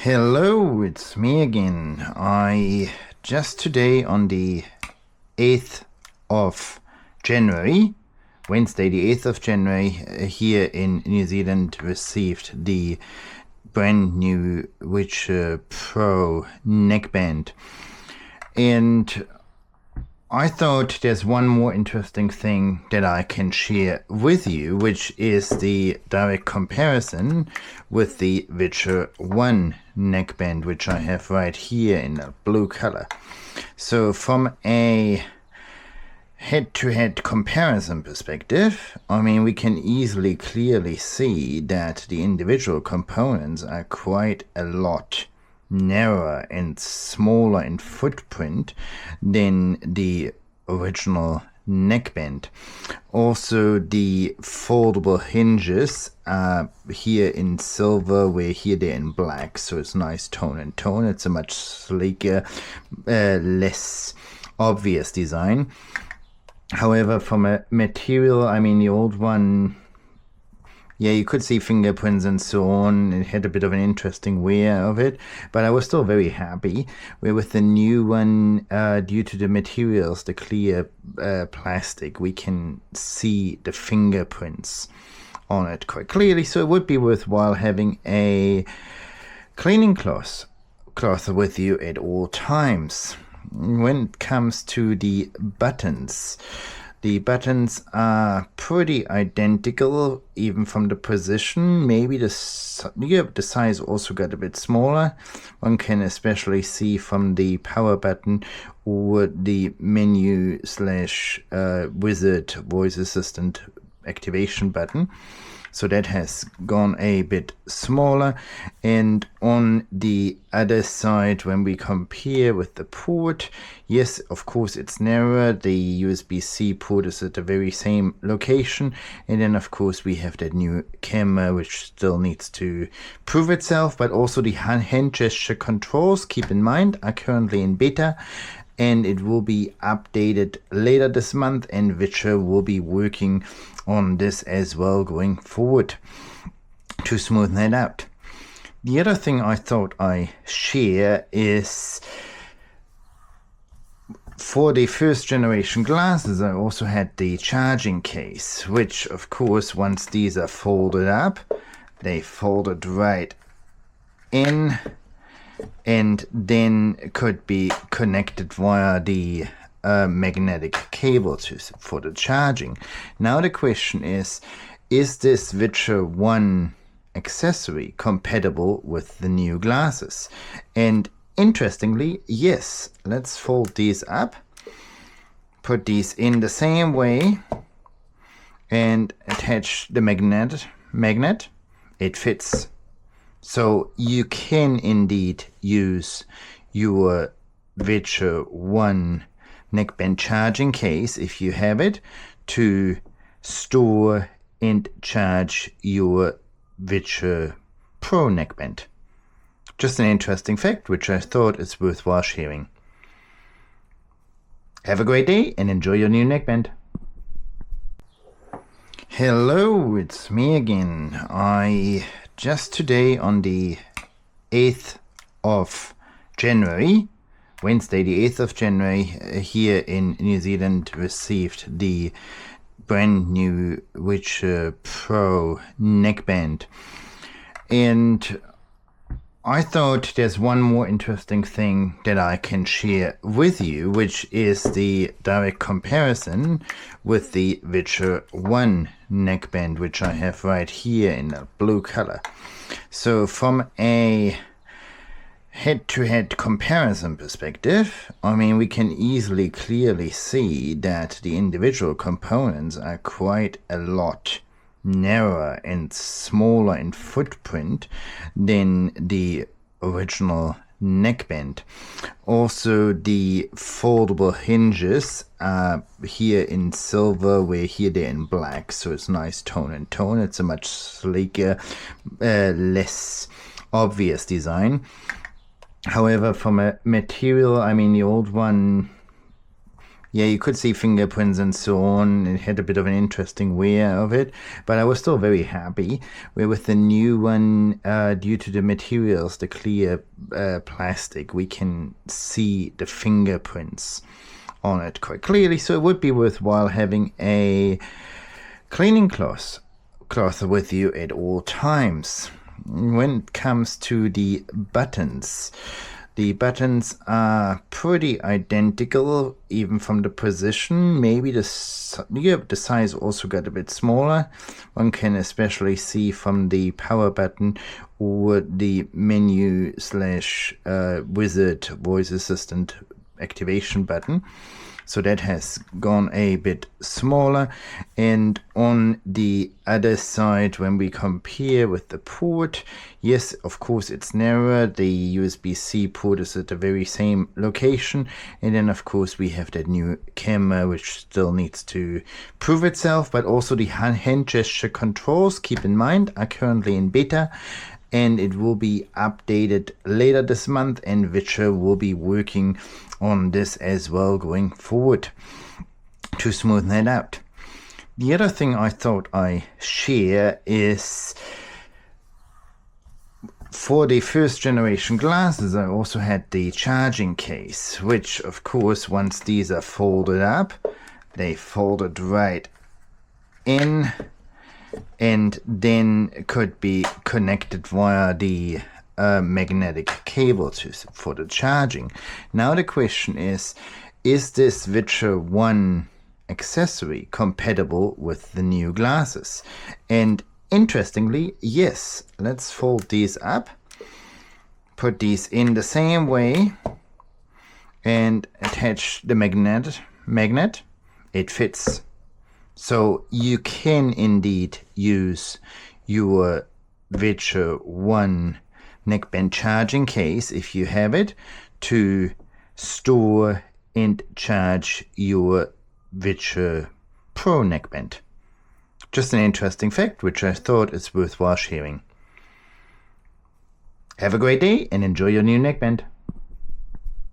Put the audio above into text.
Hello, it's me again. I just today on the 8th of January, Wednesday the 8th of January, here in New Zealand received the brand new Viture Pro Neckband. And I thought there's one more interesting thing that I can share with you, which is the direct comparison with the Viture One Neckband, which I have right here in a blue color. So from a head-to-head comparison perspective, I mean, we can easily clearly see that the individual components are quite a lot narrower and smaller in footprint than the original neckband. Also, the foldable hinges are here in silver, where here they're in black, so it's nice tone and tone. It's a much sleeker, less obvious design. However, from a material, I mean, the old one, yeah, you could see fingerprints and so on. It had a bit of an interesting wear of it, but I was still very happy. Where with the new one, due to the materials, the clear plastic, we can see the fingerprints on it quite clearly. So it would be worthwhile having a cleaning cloth with you at all times. When it comes to the buttons are pretty identical, even from the position. Maybe the size also got a bit smaller. One can especially see from the power button or the menu / wizard voice assistant activation button. So that has gone a bit smaller. And on the other side, when we compare with the port, yes, of course it's narrower. The USB-C port is at the very same location. And then of course we have that new camera, which still needs to prove itself. But also the hand gesture controls, keep in mind, are currently in beta. And it will be updated later this month, and Viture will be working on this as well going forward to smoothen that out. The other thing I thought I share is for the first generation glasses, I also had the charging case, which of course, once these are folded up, they folded right in and then could be connected via the magnetic cable for the charging. Now the question is this Viture One accessory compatible with the new glasses? And interestingly, yes. Let's fold these up, put these in the same way, and attach the magnet. It fits. So you can indeed use your Viture One Neckband charging case, if you have it, to store and charge your Viture Pro Neckband. Just an interesting fact, which I thought is worthwhile sharing. Have a great day and enjoy your new neckband. Hello, it's me again. I just today on the 8th of January, Wednesday the 8th of January, here in New Zealand received the brand new Viture Pro Neckband. And I thought there's one more interesting thing that I can share with you, which is the direct comparison with the Viture One Neckband, which I have right here in a blue color. So from a head-to-head comparison perspective, I mean, we can easily clearly see that the individual components are quite a lot narrower and smaller in footprint than the original neckband. Also, the foldable hinges are here in silver, where here they're in black, so it's nice tone and tone. It's a much sleeker, less obvious design. However, from a material, I mean, the old one, Yeah, you could see fingerprints and so on. It had a bit of an interesting wear of it, but I was still very happy. Where with the new one, due to the materials, the clear plastic, we can see the fingerprints on it quite clearly. So it would be worthwhile having a cleaning cloth with you at all times. When it comes to the buttons are pretty identical, even from the position. Maybe the size also got a bit smaller. One can especially see from the power button or the menu / wizard voice assistant activation button. So that has gone a bit smaller. And on the other side, when we compare with the port, yes, of course it's narrower. The USB-C port is at the very same location. And then of course we have that new camera, which still needs to prove itself. But also the hand gesture controls, keep in mind, are currently in beta. And it will be updated later this month, and Viture will be working on this as well going forward to smoothen that out. The other thing I thought I share is for the first generation glasses, I also had the charging case, which of course, once these are folded up, they folded right in and then could be connected via the magnetic cable for the charging. Now the question is this Viture One accessory compatible with the new glasses? And interestingly, yes. Let's fold these up, put these in the same way, and attach the magnet. It fits. So you can indeed use your Viture One Neckband charging case, if you have it, to store and charge your Viture Pro Neckband. Just an interesting fact, which I thought is worthwhile sharing. Have a great day and enjoy your new neckband.